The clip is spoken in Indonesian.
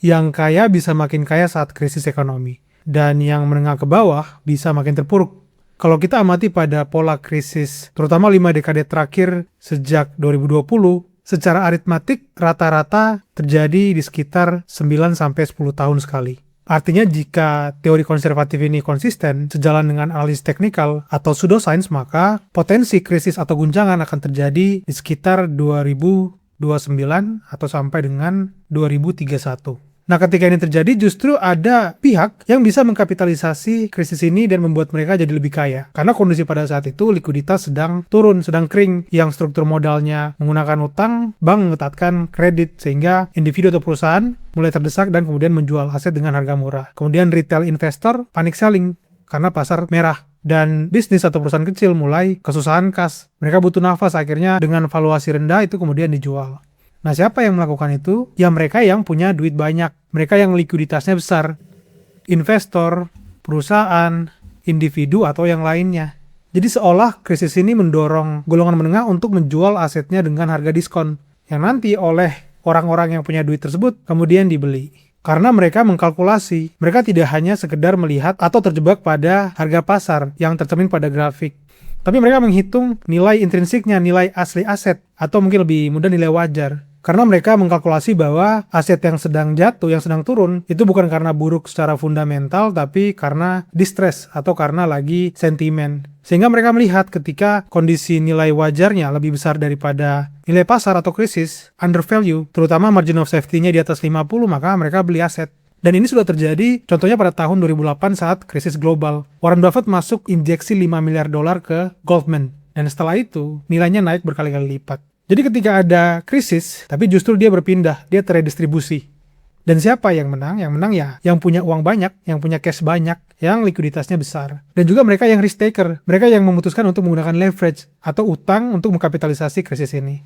Yang kaya bisa makin kaya saat krisis ekonomi, dan yang menengah ke bawah bisa makin terpuruk. Kalau kita amati pada pola krisis, terutama 5 dekade terakhir sejak 2020, secara aritmatik rata-rata terjadi di sekitar 9-10 tahun sekali. Artinya jika teori konservatif ini konsisten sejalan dengan analisis teknikal atau pseudoscience, maka potensi krisis atau guncangan akan terjadi di sekitar 2029 atau sampai dengan 2031. Nah, ketika ini terjadi, justru ada pihak yang bisa mengkapitalisasi krisis ini dan membuat mereka jadi lebih kaya. Karena kondisi pada saat itu, likuiditas sedang turun, sedang kering. Yang struktur modalnya menggunakan utang, bank mengetatkan kredit, sehingga individu atau perusahaan mulai terdesak dan kemudian menjual aset dengan harga murah. Kemudian retail investor panic selling, karena pasar merah. Dan bisnis atau perusahaan kecil mulai kesusahan kas. Mereka butuh nafas, akhirnya dengan valuasi rendah itu kemudian dijual. Nah, siapa yang melakukan itu? Ya mereka yang punya duit banyak, mereka yang likuiditasnya besar, investor, perusahaan, individu, atau yang lainnya. Jadi seolah krisis ini mendorong golongan menengah untuk menjual asetnya dengan harga diskon, yang nanti oleh orang-orang yang punya duit tersebut kemudian dibeli. Karena mereka mengkalkulasi, mereka tidak hanya sekedar melihat atau terjebak pada harga pasar yang tercermin pada grafik. Tapi mereka menghitung nilai intrinsiknya, nilai asli aset, atau mungkin lebih mudah nilai wajar. Karena mereka mengkalkulasi bahwa aset yang sedang jatuh, yang sedang turun, itu bukan karena buruk secara fundamental, tapi karena distress atau karena lagi sentimen. Sehingga mereka melihat ketika kondisi nilai wajarnya lebih besar daripada nilai pasar atau krisis, undervalue, terutama margin of safety-nya di atas 50, maka mereka beli aset. Dan ini sudah terjadi contohnya pada tahun 2008 saat krisis global. Warren Buffett masuk injeksi $5 miliar ke Goldman. Dan setelah itu, nilainya naik berkali-kali lipat. Jadi ketika ada krisis, tapi justru dia berpindah, dia teredistribusi. Dan siapa yang menang? Yang menang ya yang punya uang banyak, yang punya cash banyak, yang likuiditasnya besar. Dan juga mereka yang risk taker, mereka yang memutuskan untuk menggunakan leverage atau utang untuk mengkapitalisasi krisis ini.